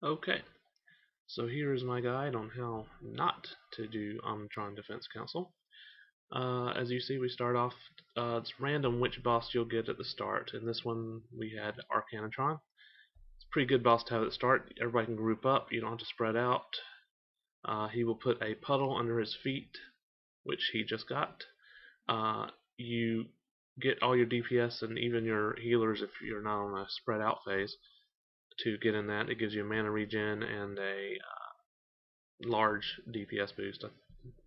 Okay, so here is my guide on how not to do Omnotron Defense Council. As you see, we start off, it's random which boss you'll get at the start. In this one, we had Arcanotron. It's a pretty good boss to have at the start. Everybody can group up, you don't have to spread out. He will put a puddle under his feet, which he just got. You get all your DPS and even your healers if you're not on a spread out phase to get in that. It gives you a mana regen and a large DPS boost. I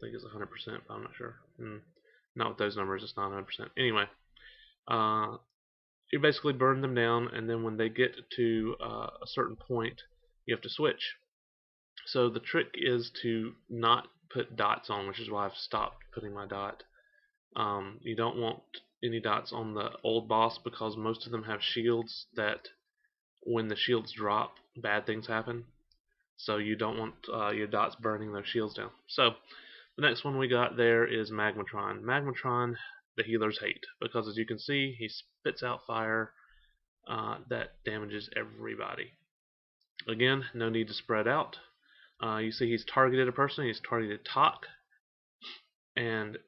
think it's 100%, but I'm not sure. Not with those numbers, it's not 100%. Anyway, you basically burn them down, and then when they get to a certain point, you have to switch. So the trick is to not put dots on, which is why I've stopped putting my dot. You don't want any dots on the old boss because most of them have shields that when the shields drop, bad things happen. So you don't want your dots burning those shields down. So the next one we got there is Magmatron. Magmatron, the healers hate because as you can see, he spits out fire that damages everybody. Again, no need to spread out. You see he's targeted a person. He's targeted Talk, and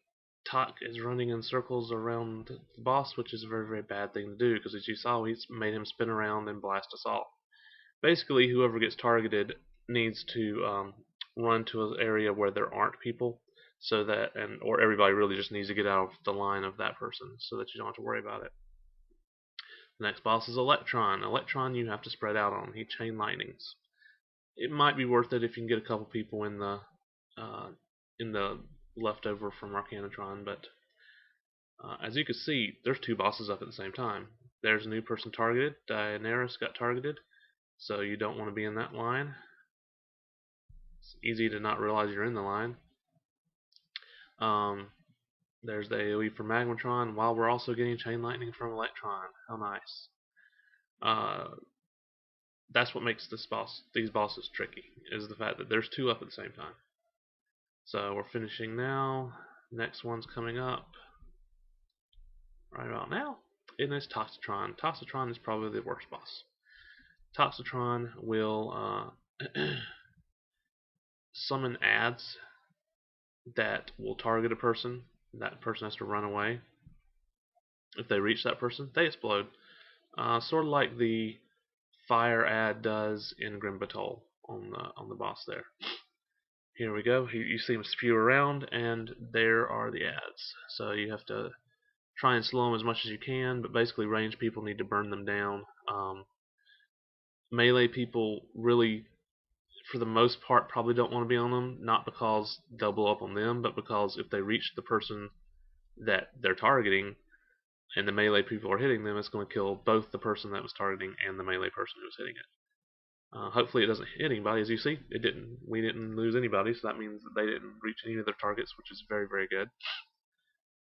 Talk is running in circles around the boss, which is a very, very bad thing to do because as you saw, he's made him spin around and blast us all. Basically, whoever gets targeted needs to run to an area where there aren't people, so that or everybody really just needs to get out of the line of that person, so that you don't have to worry about it. The next boss is Electron. Electron, you have to spread out on. He chain lightnings. It might be worth it if you can get a couple people in the leftover from Arcanotron, but as you can see, there's two bosses up at the same time. There's a new person targeted. Daenerys got targeted, so you don't want to be in that line. It's easy to not realize you're in the line. There's the AoE for Magmatron, while we're also getting Chain Lightning from Electron. How nice. That's what makes these bosses tricky, is the fact that there's two up at the same time. So we're finishing now. Next one's coming up right about now. And it's Toxitron. Toxitron is probably the worst boss. Toxitron will summon ads that will target a person. That person has to run away. If they reach that person, they explode. Sort of like the fire ad does in Grim Batol on the boss there. Here we go. You see them spew around, and there are the ads. So you have to try and slow them as much as you can, but basically range people need to burn them down. Melee people really, for the most part, probably don't want to be on them, not because they'll blow up on them, but because if they reach the person that they're targeting and the melee people are hitting them, it's going to kill both the person that was targeting and the melee person who was hitting it. Hopefully it doesn't hit anybody. As you see, it didn't. We didn't lose anybody, so that means that they didn't reach any of their targets, which is very, very good.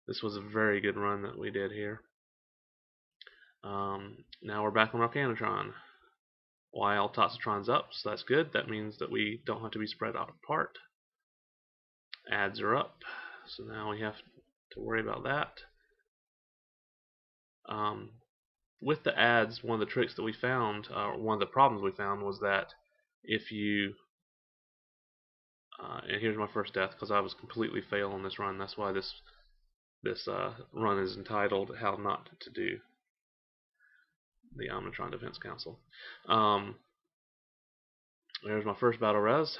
This was a very good run that we did here. Now we're back on Arcanotron. While Toxitron's up, so that's good. That means that we don't have to be spread out apart. Ads are up, so now we have to worry about that. With the ads, one of the tricks that we found, one of the problems we found was that if you and here's my first death because I was completely fail on this run. That's why this run is entitled "How Not to Do the Omnotron Defense Council." There's my first battle res.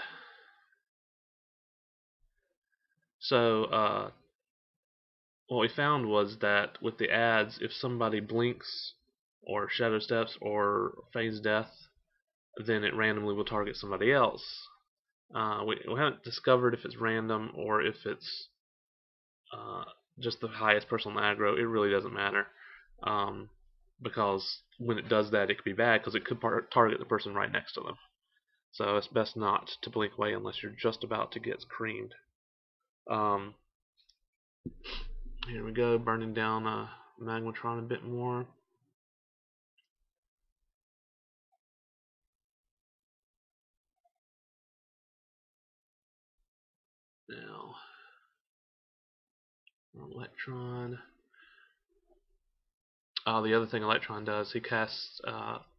So what we found was that with the ads, if somebody blinks or shadow steps or feigns death, then it randomly will target somebody else. We haven't discovered if it's random or if it's just the highest person on the aggro. It really doesn't matter because when it does that, it could be bad because it could target the person right next to them. So it's best not to blink away unless you're just about to get creamed. Here we go, burning down Magmatron a bit more. Now, Electron. The other thing Electron does, he casts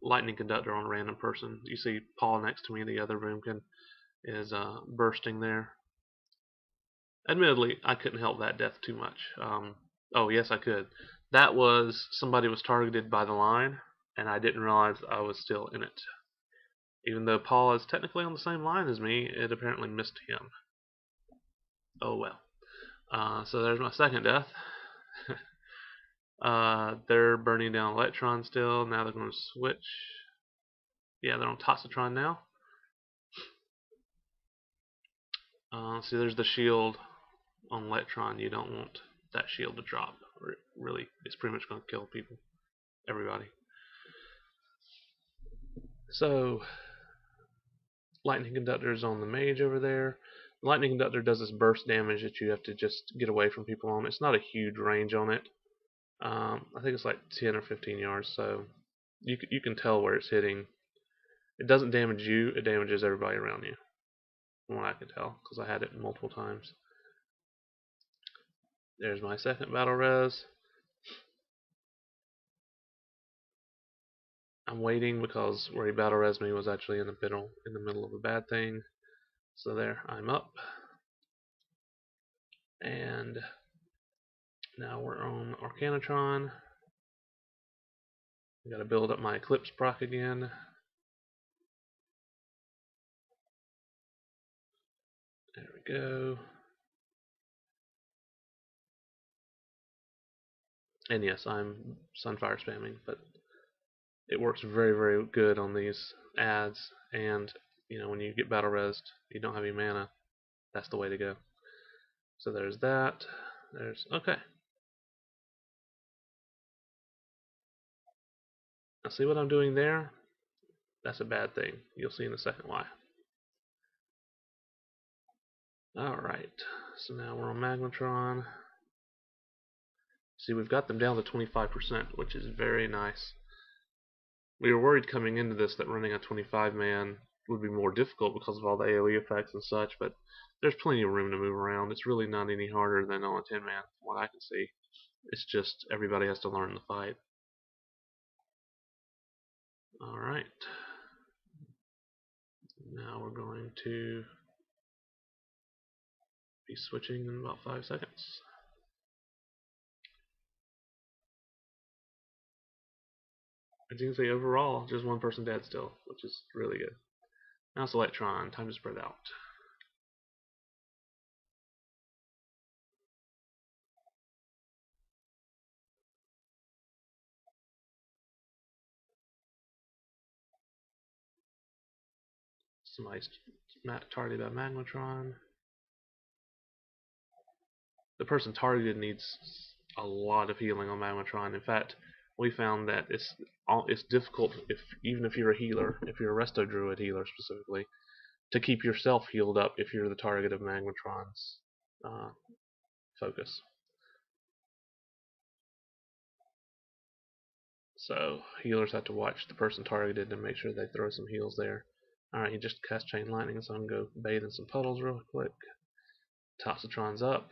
Lightning Conductor on a random person. You see Paul next to me, the other boomkin, is bursting there. Admittedly, I couldn't help that death too much. Oh, yes, I could. That was somebody was targeted by the line, and I didn't realize I was still in it. Even though Paul is technically on the same line as me, it apparently missed him. Oh well. So there's my second death. They're burning down Electron still. Now they're going to switch. Yeah, they're on Toxitron now. See, there's the shield on Electron. You don't want that shield to drop. Really, it's pretty much going to kill people. Everybody. So, Lightning Conductor is on the mage over there. Lightning Conductor does this burst damage that you have to just get away from people on. It's not a huge range on it. I think it's like 10 or 15 yards, so you can tell where it's hitting. It doesn't damage you, it damages everybody around you, from what I can tell, because I had it multiple times. There's my second battle res. I'm waiting because where he battle res me was actually in the middle of a bad thing. So there, I'm up. And now we're on Arcanotron. I gotta build up my Eclipse proc again. There we go. And yes, I'm Sunfire spamming, but it works very, very good on these ads. And you know, when you get battle resed, you don't have any mana. That's the way to go. So there's that. There's okay. Now see what I'm doing there? That's a bad thing. You'll see in a second why. Alright, so now we're on Magnetron. See, we've got them down to 25%, which is very nice. We were worried coming into this that running a 25-man would be more difficult because of all the AoE effects and such, but there's plenty of room to move around. It's really not any harder than on a 10-man, from what I can see. It's just everybody has to learn the fight. Alright. Now we're going to be switching in about 5 seconds. As you can see, overall, just one person dead still, which is really good. Now it's Electron, time to spread out. Somebody's targeted by Magnetron. The person targeted needs a lot of healing on Magnetron. In fact, we found that it's difficult even if you're a healer, if you're a Resto Druid healer specifically, to keep yourself healed up if you're the target of Magnetron's focus. So healers have to watch the person targeted and make sure they throw some heals there. Alright, he just cast Chain Lightning, so I'm going to go bathe in some puddles real quick. Toxitron's up.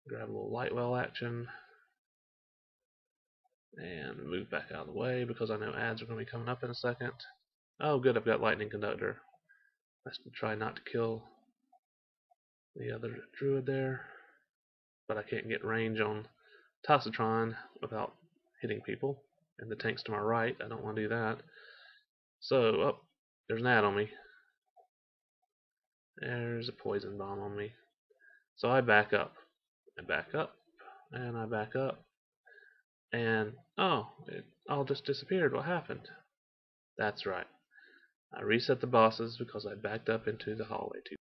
Grab a little light well action. And move back out of the way because I know ads are going to be coming up in a second. Oh good, I've got Lightning Conductor. Let's try not to kill the other druid there. But I can't get range on Toxitron without hitting people. And the tank's to my right, I don't want to do that. So, oh, there's an ad on me. There's a poison bomb on me. So I back up. I back up. And I back up. And, oh, it all just disappeared. What happened? That's right. I reset the bosses because I backed up into the hallway too